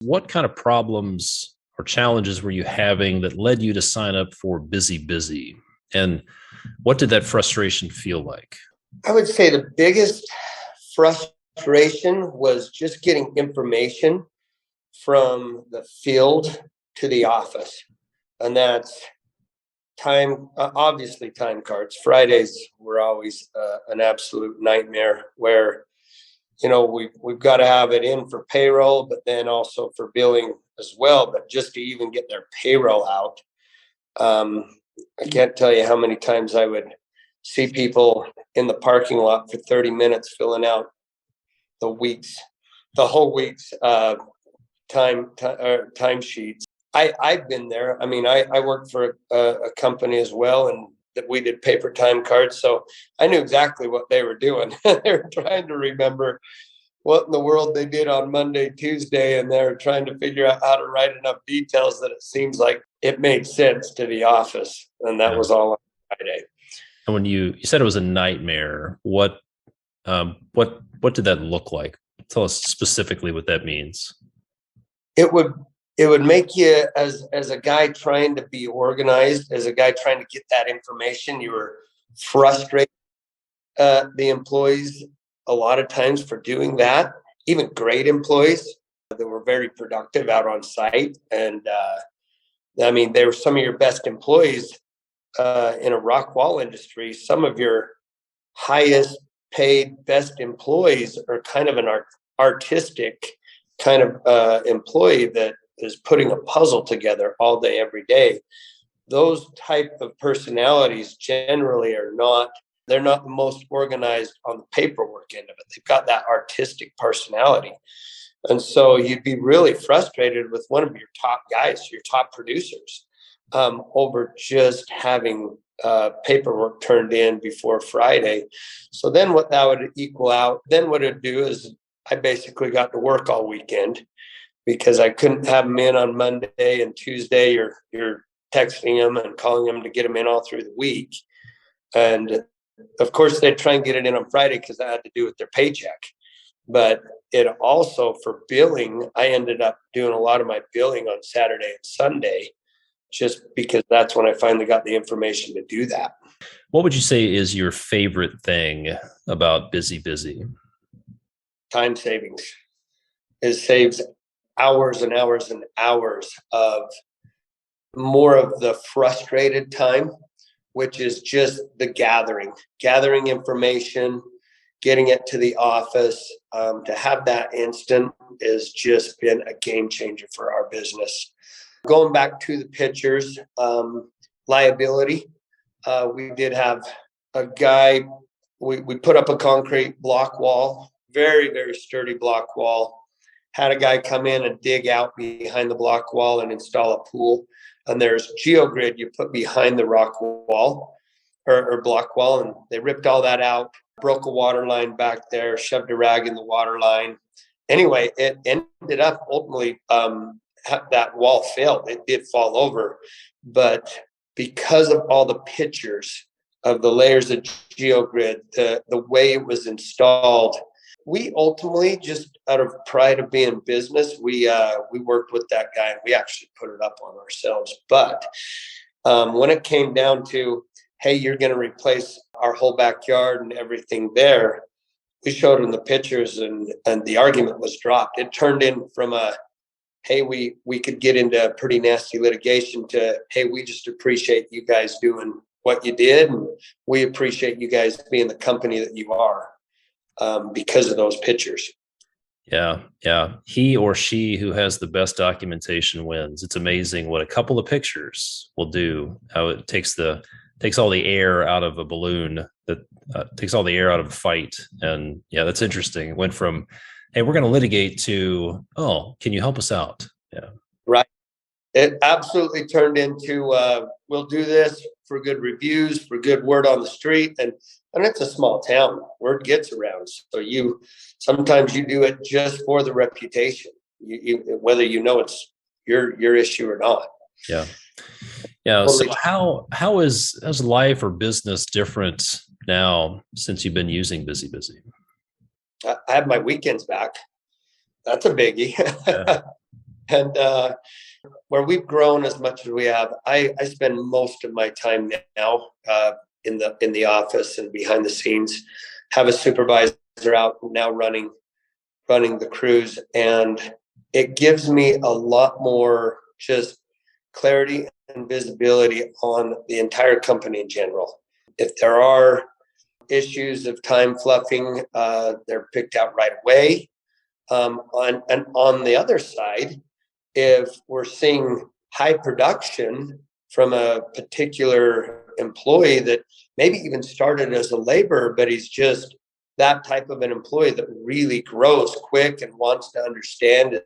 What kind of problems or challenges were you having that led you to sign up for Busy? And what did that frustration feel like? I would say the biggest frustration was just getting information from the field to the office. And that's obviously time cards. Fridays were always an absolute nightmare where, we've got to have it in for payroll, but then also for billing as well. But just to even get their payroll out, I can't tell you how many times I would see people in the parking lot for 30 minutes filling out the whole week's time sheets. I've been there. I mean, I worked for a company as well, and that we did paper time cards. So I knew exactly what they were doing. They were trying to remember what in the world they did on Monday, Tuesday, and they're trying to figure out how to write enough details that it seems like it made sense to the office. And that was all on Friday. And when you said it was a nightmare, what did that look like? Tell us specifically what that means. It would make you, as a guy trying to be organized, as a guy trying to get that information, you were frustrated the employees a lot of times for doing that. Even great employees that were very productive out on site. And I mean, they were some of your best employees in a rock wall industry. Some of your highest paid, best employees are kind of an artistic kind of employee that is putting a puzzle together all day, every day. Those type of personalities generally they're not the most organized on the paperwork end of it. They've got that artistic personality. And so you'd be really frustrated with one of your top guys, your top producers, over just having paperwork turned in before Friday. So then what that would equal out, then what it'd do is I basically got to work all weekend because I couldn't have them in on Monday and Tuesday. You're texting them and calling them to get them in all through the week. And of course, they'd try and get it in on Friday because that had to do with their paycheck. But it also, for billing, I ended up doing a lot of my billing on Saturday and Sunday, just because that's when I finally got the information to do that. What would you say is your favorite thing about Busy? Time savings. It saves hours and hours and hours of more of the frustrated time, which is just the gathering information, getting it to the office. To have that instant has just been a game changer for our business. Going back to the pictures, liability. We did have a guy, we put up a concrete block wall, very, very sturdy block wall. Had a guy come in and dig out behind the block wall and install a pool. And there's GeoGrid you put behind the rock wall or block wall. And they ripped all that out, broke a water line back there, shoved a rag in the water line. Anyway, it ended up ultimately, that wall failed. It did fall over. But because of all the pictures of the layers of GeoGrid, the way it was installed, we ultimately, just out of pride of being business, we worked with that guy and we actually put it up on ourselves. But when it came down to, hey, you're going to replace our whole backyard and everything there, we showed him the pictures and the argument was dropped. It turned in from a, hey, we could get into pretty nasty litigation to, hey, we just appreciate you guys doing what you did. And we appreciate you guys being the company that you are. Because of those pictures. Yeah. He or she who has the best documentation wins. It's amazing what a couple of pictures will do. How it takes all the air out of a balloon, that takes all the air out of a fight. And yeah, that's interesting. It went from, hey, we're going to litigate to, oh, can you help us out? Yeah. Right. It absolutely turned into, we'll do this for good reviews, for good word on the street. And it's a small town. Word gets around. So sometimes you do it just for the reputation, whether it's your issue or not. Yeah. So how is life or business different now since you've been using Busybusy? I have my weekends back. That's a biggie. Yeah. And where we've grown as much as we have, I spend most of my time now in the office and behind the scenes. Have a supervisor out now running the crews, and it gives me a lot more just clarity and visibility on the entire company in general. If there are issues of time fluffing, they're picked out right away. On the other side, if we're seeing high production from a particular employee that maybe even started as a laborer, but he's just that type of an employee that really grows quick and wants to understand,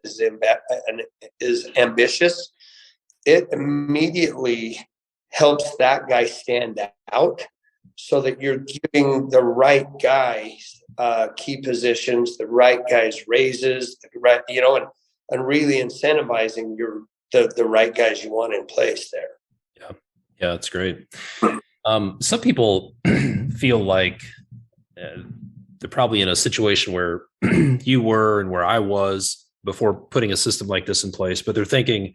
is ambitious, it immediately helps that guy stand out, so that you're giving the right guys key positions, the right guys raises, the right, and really incentivizing the right guys you want in place there. Yeah, that's great. Some people feel like they're probably in a situation where you were and where I was before putting a system like this in place, but they're thinking,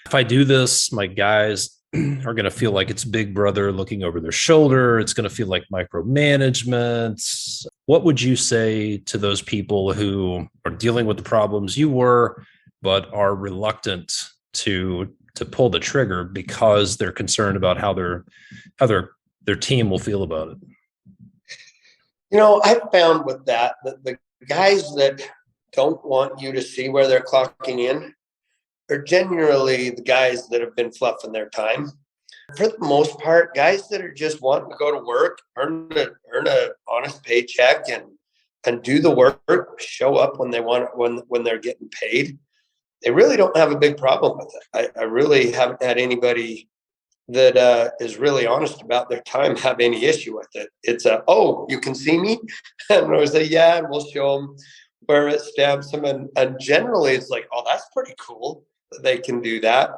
if I do this, my guys are going to feel like it's Big Brother looking over their shoulder. It's going to feel like micromanagement. What would you say to those people who are dealing with the problems you were, but are reluctant to pull the trigger because they're concerned about how their team will feel about it? I found with that the guys that don't want you to see where they're clocking in are generally the guys that have been fluffing their time. For the most part, guys that are just wanting to go to work, earn a honest paycheck and do the work, show up when they want, when they're getting paid, they really don't have a big problem with it. I really haven't had anybody that is really honest about their time have any issue with it. It's oh, you can see me? And I say, yeah, and we'll show them where it stamps them. And generally it's like, oh, that's pretty cool that they can do that.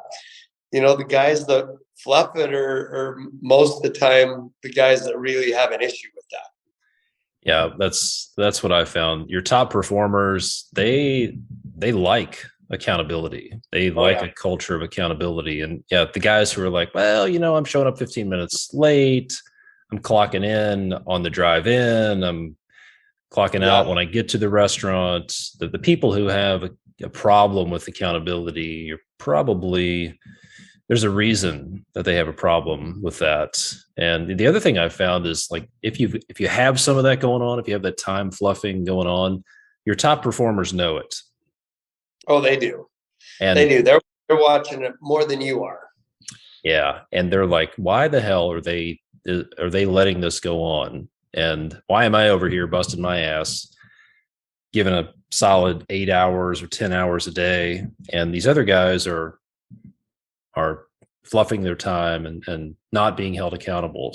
The guys that fluff it are most of the time the guys that really have an issue with that. Yeah, that's what I found. Your top performers, they like accountability. They like a culture of accountability. And yeah, the guys who are like, well, I'm showing up 15 minutes late, I'm clocking in on the drive in, I'm clocking out when I get to the restaurant. The people who have a problem with accountability, you're probably, there's a reason that they have a problem with that. And the other thing I've found is, like, if you have some of that going on, if you have that time fluffing going on, your top performers know it. Oh, they do. And they do. They're watching it more than you are. Yeah. And they're like, why the hell are they letting this go on? And why am I over here busting my ass, given a solid 8 hours or 10 hours a day? And these other guys are fluffing their time and not being held accountable.